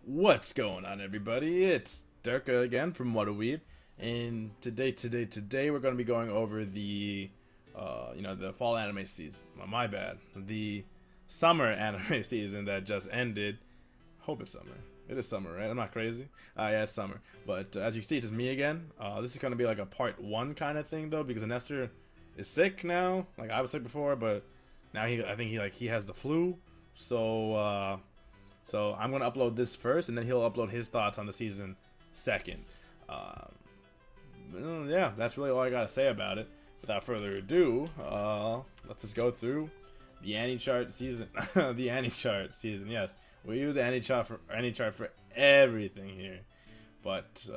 What's going on, everybody? It's Derka again from Whataweeb, and today we're going to be going over the fall anime season. My bad, the summer anime season that just ended. Hope it's summer. It is summer, right? I'm not crazy. Yeah, it's summer. But as you can see, it's just me again. This is going to be like a part one kind of thing though, because Nestor is sick now. Like I was sick before, but now I think he has the flu. So I'm gonna upload this first, and then he'll upload his thoughts on the season second. Yeah, that's really all I gotta say about it. Without further ado, let's just go through the chart season. The chart season. Yes, we use chart for everything here, but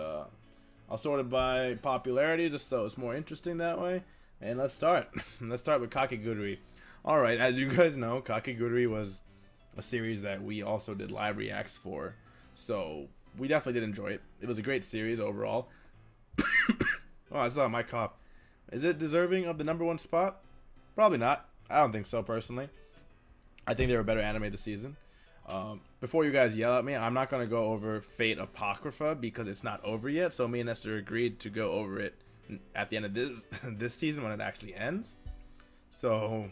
I'll sort it by popularity just so it's more interesting that way. And let's start. Let's start with Kakegurui. All right, as you guys know, Kakegurui was a series that we also did live reacts for, so we definitely did enjoy it. It was a great series overall. Oh, I saw my cough. Is it deserving of the #1 spot? Probably not. I don't think so personally. I think they were better anime this season. Before you guys yell at me, I'm not going to go over Fate Apocrypha because it's not over yet, so me and Nestor agreed to go over it at the end of this season when it actually ends. So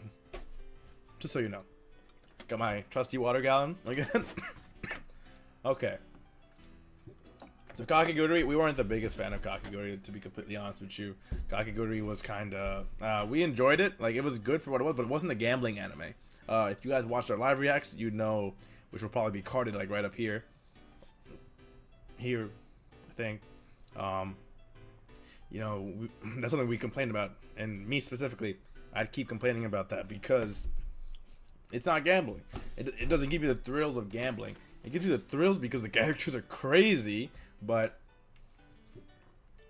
just so you know. Got my trusty water gallon again. Okay. So Kakegurui, we weren't the biggest fan of Kakegurui, to be completely honest with you. Kakegurui was kind of, we enjoyed it. Like, it was good for what it was, but it wasn't a gambling anime. If you guys watched our live reacts, you'd know, which will probably be carded like right up here. Here, I think. That's something we complained about, and me specifically, I'd keep complaining about that because it's not gambling. It doesn't give you the thrills of gambling. It gives you the thrills because the characters are crazy, but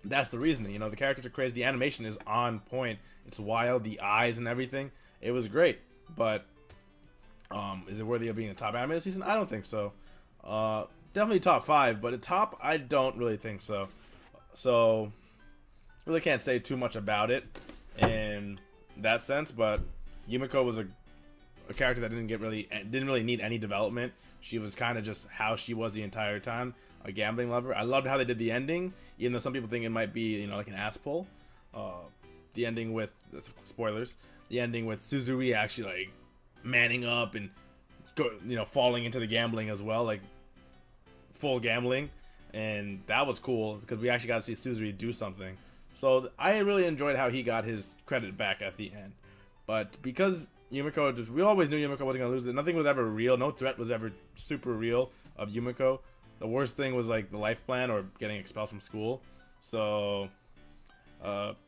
that's the reason. You know, the characters are crazy. The animation is on point. It's wild. The eyes and everything. It was great, but is it worthy of being a top anime this season? I don't think so. Definitely top 5, but a top, I don't really think so. So, really can't say too much about it in that sense, but Yumiko was a character that didn't really need any development. She was kind of just how she was the entire time, a gambling lover. I loved how they did the ending, even though some people think it might be, like an ass pull. The ending with spoilers. The ending with Suzui actually like manning up and falling into the gambling as well, like full gambling, and that was cool because we actually got to see Suzui do something. So I really enjoyed how he got his credit back at the end, but because Yumiko, we always knew Yumiko wasn't gonna lose it. Nothing was ever real. No threat was ever super real of Yumiko. The worst thing was like the life plan or getting expelled from school. So,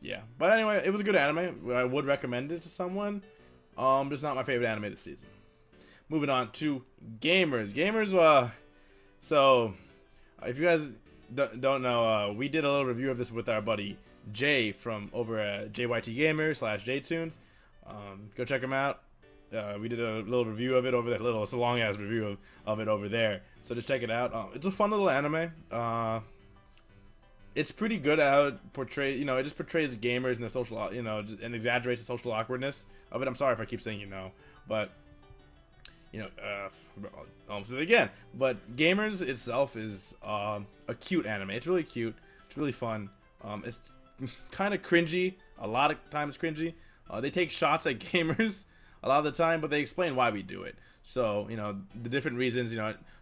yeah. But anyway, it was a good anime. I would recommend it to someone. Just not my favorite anime this season. Moving on to Gamers. So if you guys don't know, we did a little review of this with our buddy Jay from over at JYT Gamer /JTunes. Go check them out. We did a little review of it over there. It's a long ass review of it over there. So just check it out. It's a fun little anime. It's pretty good at how it portrays. It just portrays gamers and their social, and exaggerates the social awkwardness of it. I'm sorry if I keep saying but I'll say it again. But Gamers itself is a cute anime. It's really cute. It's really fun. It's kind of cringy. A lot of times cringy. They take shots at gamers a lot of the time, but they explain why we do it. So, the different reasons,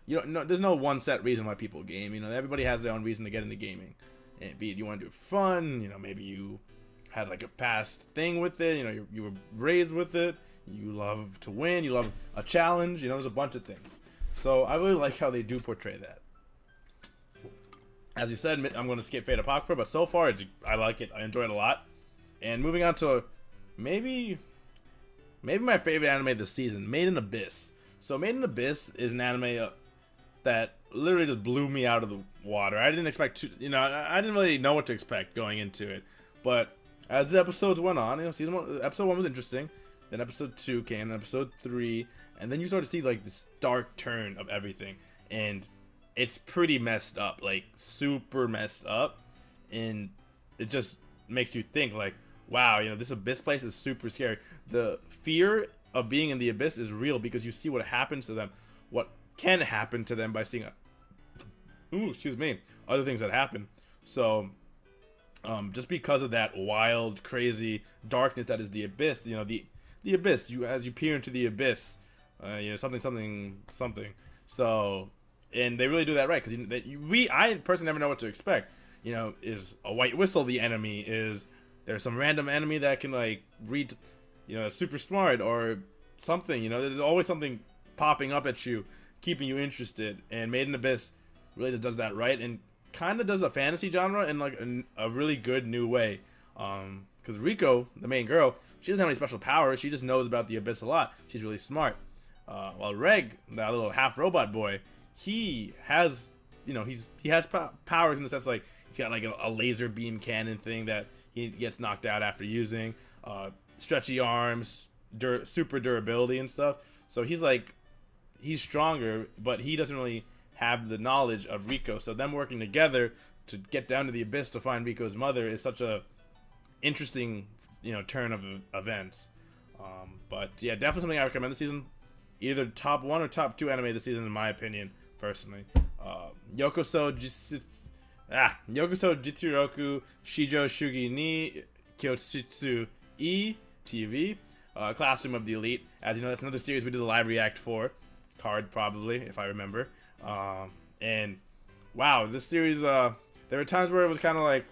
there's no one set reason why people game. Everybody has their own reason to get into gaming. And be it you want to do it for fun, maybe you had like a past thing with it, you were raised with it, you love to win, you love a challenge, there's a bunch of things. So I really like how they do portray that. As you said, I'm going to skip Fate Apocrypha, but so far I like it. I enjoy it a lot. And moving on to maybe my favorite anime this season, Made in Abyss. So Made in Abyss is an anime that literally just blew me out of the water. I didn't expect to, I didn't really know what to expect going into it. But as the episodes went on, episode 1 was interesting. Then episode 2 came, and episode 3, and then you start to see like this dark turn of everything, and it's pretty messed up, like super messed up, and it just makes you think like, wow, this abyss place is super scary. The fear of being in the abyss is real because you see what happens to them, what can happen to them by seeing a excuse me, other things that happen. So just because of that wild, crazy darkness that is the abyss, the abyss. As you peer into the abyss, something. So, and they really do that right, because I personally never know what to expect. Is a white whistle the enemy? Is there some random enemy that can like read, super smart or something? There's always something popping up at you, keeping you interested. And Made in Abyss really just does that right, and kind of does the fantasy genre in like a really good new way. Because Riko, the main girl, she doesn't have any special powers. She just knows about the abyss a lot. She's really smart. While Reg, that little half robot boy, he has, he has powers in the sense like he's got like a laser beam cannon thing that he gets knocked out after using. Stretchy arms, super durability and stuff. So he's stronger, but he doesn't really have the knowledge of Riko. So them working together to get down to the abyss to find Riko's mother is such a interesting, turn of events. But yeah, definitely something I recommend this season. Either top 1 or top 2 anime this season, in my opinion, personally. Yokoso Jitsuroku Shijo Shugi ni Kyotsutsu E TV. Classroom of the Elite. As you know, that's another series we did a live react for. Card, probably, if I remember. And wow, this series, there were times where it was kind of like,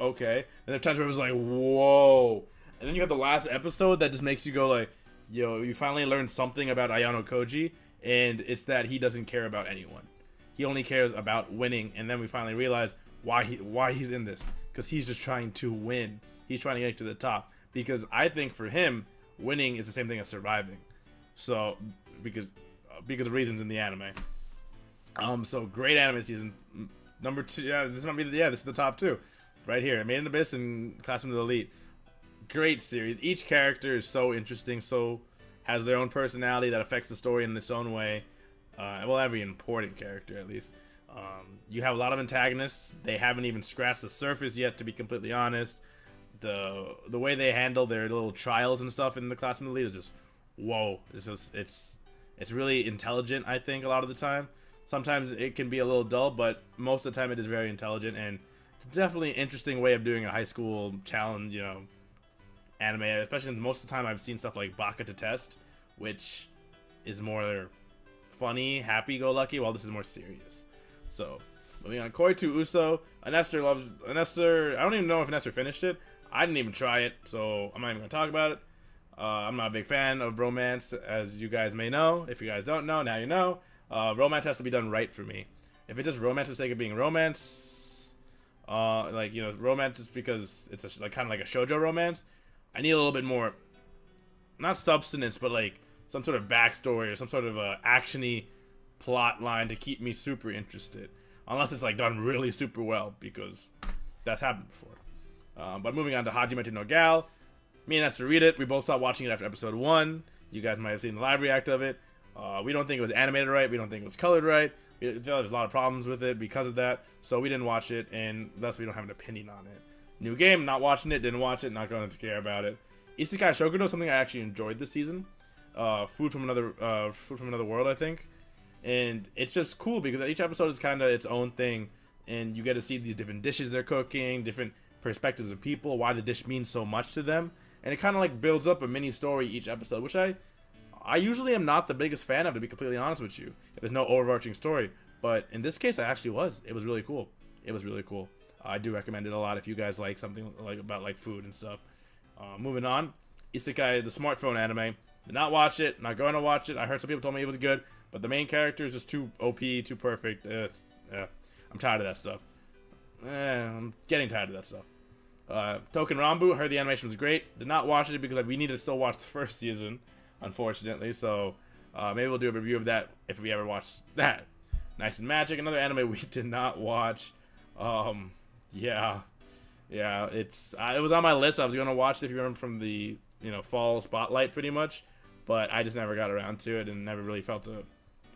okay. And there were times where it was like, whoa. And then you have the last episode that just makes you go like, you finally learned something about Ayano Koji, and it's that he doesn't care about anyone. He only cares about winning, and then we finally realize why he's in this. Because he's just trying to win. He's trying to get to the top. Because I think for him, winning is the same thing as surviving. So, because of the reasons in the anime. So great anime season. Number 2, this is the top 2. Right here. Made in Abyss and Classroom of the Elite. Great series. Each character is so interesting, so has their own personality that affects the story in its own way. Well, every important character, at least. You have a lot of antagonists. They haven't even scratched the surface yet, to be completely honest. The way they handle their little trials and stuff in the Classroom of the Elite is just, whoa. It's really intelligent, I think, a lot of the time. Sometimes it can be a little dull, but most of the time it is very intelligent, and it's definitely an interesting way of doing a high school challenge, anime, especially since most of the time I've seen stuff like Baka to Test, which is more funny, happy-go-lucky, while this is more serious. So, moving on. Koi to Uso. Anester, I don't even know if Anester finished it. I didn't even try it, so I'm not even going to talk about it. I'm not a big fan of romance, as you guys may know. If you guys don't know, now you know. Romance has to be done right for me. If it's just romance for the sake of being romance, romance just because it's kind of like a shoujo romance, I need a little bit more, not substance, but like some sort of backstory or some sort of action-y plot line to keep me super interested. Unless it's like done really super well, because that's happened before. But moving on to Hajime no Gal. Me and Esther read it. We both stopped watching it after episode 1. You guys might have seen the live react of it. We don't think it was animated right. We don't think it was colored right. We feel like there's a lot of problems with it because of that. So we didn't watch it, and thus we don't have an opinion on it. New game, not watching it, didn't watch it, not going to care about it. Isekai Shokudo is something I actually enjoyed this season. Food from another world, I think. And it's just cool because each episode is kind of its own thing, and you get to see these different dishes they're cooking, different perspectives of people, why the dish means so much to them. And it kind of like builds up a mini story each episode, which I usually am not the biggest fan of, to be completely honest with you, if there's no overarching story. But in this case, I actually was. It was really cool. I do recommend it a lot if you guys like something like about like food and stuff. Moving on, Isekai, the smartphone anime. Did not watch it. Not going to watch it. I heard some people told me it was good, but the main character is just too OP, too perfect. I'm tired of that stuff. I'm getting tired of that stuff. Token Rambu, heard the animation was great. Did not watch it because we need to still watch the first season, unfortunately. So maybe we'll do a review of that if we ever watch that. Nice and Magic, another anime we did not watch. Yeah, it was on my list. I was gonna watch it, if you remember, from the fall spotlight, pretty much, but I just never got around to it and never really felt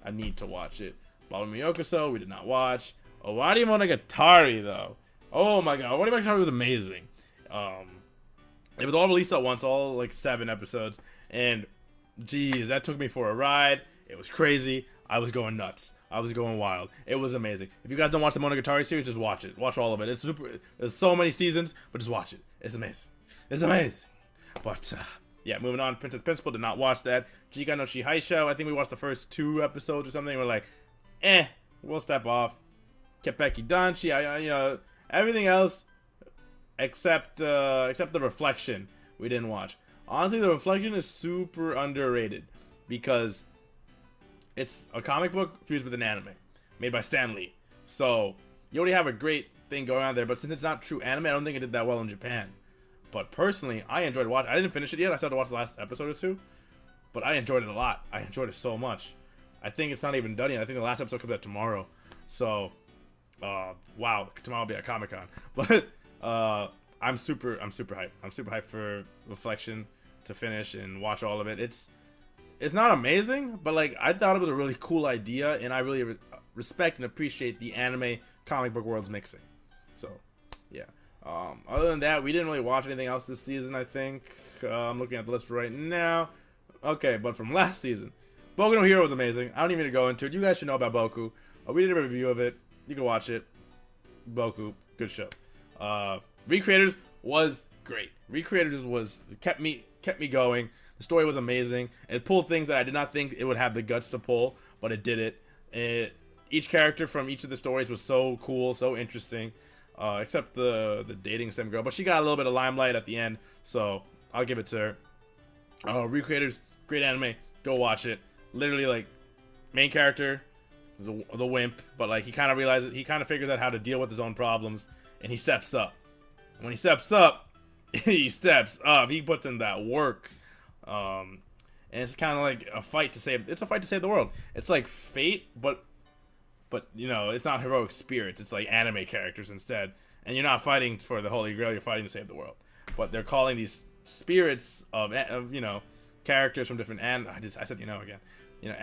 a need to watch it. Ballroom Yokoso, we did not watch. Owari Monogatari, though. Oh my god, Owari Monogatari was amazing. It was all released at once, all like 7 episodes, and geez, that took me for a ride. It was crazy. I was going nuts. I was going wild. It was amazing. If you guys don't watch the Monogatari series, just watch it. Watch all of it. It's super. There's so many seasons, but just watch it. It's amazing. It's amazing. But yeah, moving on. Princess Principal, did not watch that. Jiga no Shihaisha, I think we watched the first 2 episodes or something. We're like, we'll step off. Kepeki Danchi, you know, everything else except the Reflection we didn't watch. Honestly, the Reflection is super underrated because it's a comic book fused with an anime made by Stan Lee. So you already have a great thing going on there, but since it's not true anime, I don't think it did that well in Japan. But personally, I enjoyed watching. I didn't finish it yet. I started to watch the last episode or 2, but I enjoyed it a lot. I enjoyed it so much. I think it's not even done yet. I think the last episode comes out tomorrow. So, wow, tomorrow will be at Comic-Con. But I'm super hyped. I'm super hyped for Reflection to finish and watch all of it. It's not amazing, but like I thought it was a really cool idea, and I really respect and appreciate the anime comic book world's mixing. So, yeah. Other than that, we didn't really watch anything else this season, I think. I'm looking at the list right now. Okay, but from last season, Boku no Hero was amazing. I don't even need to go into it. You guys should know about Boku. We did a review of it. You can watch it. Boku, good show. Recreators was great. Recreators was kept me going. The story was amazing. It pulled things that I did not think it would have the guts to pull, but it did it. Each character from each of the stories was so cool, so interesting. Except the dating sim girl, but she got a little bit of limelight at the end, so I'll give it to her. Recreators, great anime. Go watch it. Literally, like, main character the wimp, but like he kind of figures out how to deal with his own problems, and he steps up. And when he steps up, he steps up. He puts in that work. And it's kind of like a fight to save. It's a fight to save the world. It's like Fate, but you know, it's not heroic spirits. It's like anime characters instead. And you're not fighting for the Holy Grail. You're fighting to save the world. But they're calling these spirits of you know, characters from different I said you know again. You know,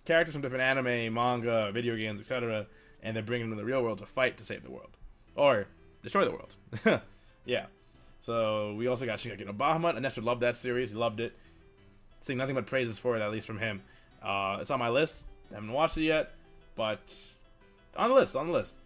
characters from different anime, manga, video games, etc. And they're bringing them to the real world to fight to save the world or destroy the world. Yeah. So we also got Shingeki no Bahamut. And Nestor loved that series. He loved it. Seeing nothing but praises for it, at least from him. It's on my list. I haven't watched it yet, but on the list.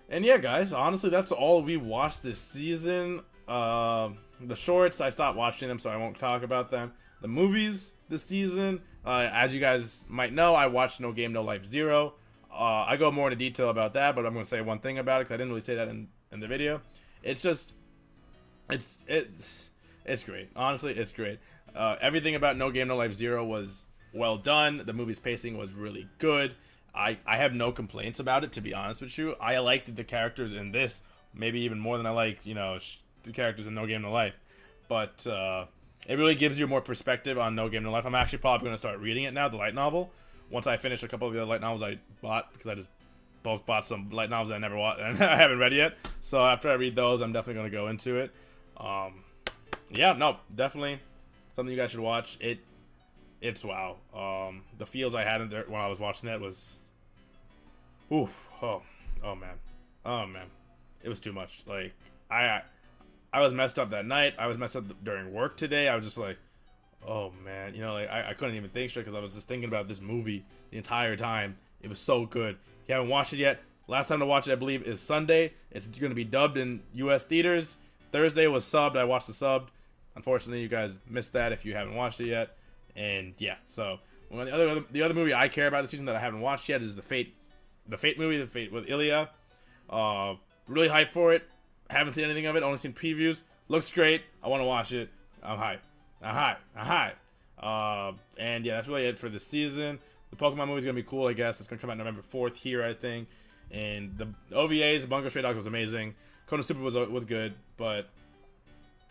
And yeah, guys, honestly, that's all we watched this season. The shorts, I stopped watching them, so I won't talk about them. The movies this season, as you guys might know, I watched No Game No Life 0. I go more into detail about that, but I'm going to say one thing about it because I didn't really say that in the video. It's just, it's great. Honestly, it's great. Everything about No Game No Life 0 was well done. The movie's pacing was really good. I have no complaints about it, to be honest with you. I liked the characters in this maybe even more than I like, you know, the characters in No Game No Life. But it really gives you more perspective on No Game No Life. I'm actually probably going to start reading it now, the light novel. Once I finish a couple of the other light novels I bought, because I just bulk bought some light novels that I never watched and I haven't read yet. So after I read those, I'm definitely going to go into it. Yeah, no, definitely something you guys should watch. It's wow. The feels I had in there when I was watching that was, oh man, it was too much. Like I was messed up that night. I was messed up during work today. I was just like, oh man, you know, like I couldn't even think straight because I was just thinking about this movie the entire time. It was so good. If you haven't watched it yet, last time to watch it, I believe, is Sunday. It's going to be dubbed in U.S. theaters. Thursday was subbed. I watched the subbed. Unfortunately, you guys missed that if you haven't watched it yet. And yeah, so the other movie I care about this season that I haven't watched yet is the Fate movie, the Fate with Ilya. Really hyped for it. Haven't seen anything of it. Only seen previews. Looks great. I want to watch it. I'm hyped. And yeah, that's really it for this season. The Pokemon movie is gonna be cool. I guess it's gonna come out November 4th here, I think. And the OVAs, Bungo Stray Dogs was amazing. Konosuba was good, but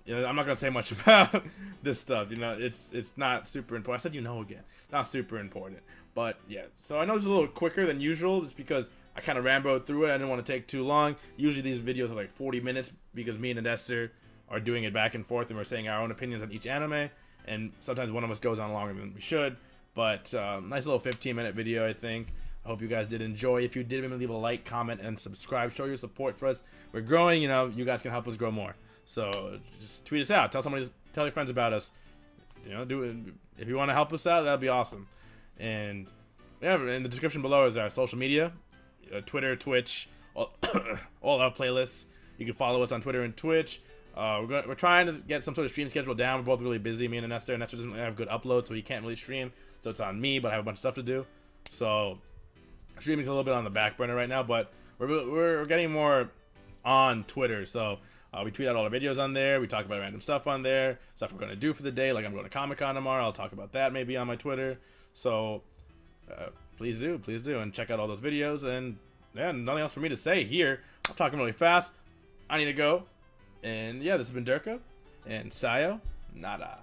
you know, I'm not gonna say much about this stuff. You know, it's not super important. I said again, not super important. But yeah, so I know it's a little quicker than usual, just because I kind of rambled through it. I didn't want to take too long. Usually these videos are like 40 minutes because me and Esther are doing it back and forth, and we're saying our own opinions on each anime. And sometimes one of us goes on longer than we should. But nice little 15-minute video, I think. I hope you guys did enjoy. If you did, maybe leave a like, comment, and subscribe. Show your support for us. We're growing. You know, you guys can help us grow more. So just tweet us out. Tell your friends about us. You know, do it. If you want to help us out, that'd be awesome. And yeah, in the description below is our social media, Twitter, Twitch, all our playlists. You can follow us on Twitter and Twitch. We're trying to get some sort of stream schedule down. We're both really busy, me and Nestor. Nestor doesn't have good upload, so he can't really stream. So it's on me, but I have a bunch of stuff to do. So streaming's a little bit on the back burner right now, but we're getting more on Twitter. So we tweet out all our videos on there. We talk about random stuff on there, stuff we're going to do for the day. Like I'm going to Comic-Con tomorrow. I'll talk about that maybe on my Twitter. So please do, and check out all those videos. And yeah, nothing else for me to say here. I'm talking really fast. I need to go. And yeah, this has been Derka and Sayo Nada.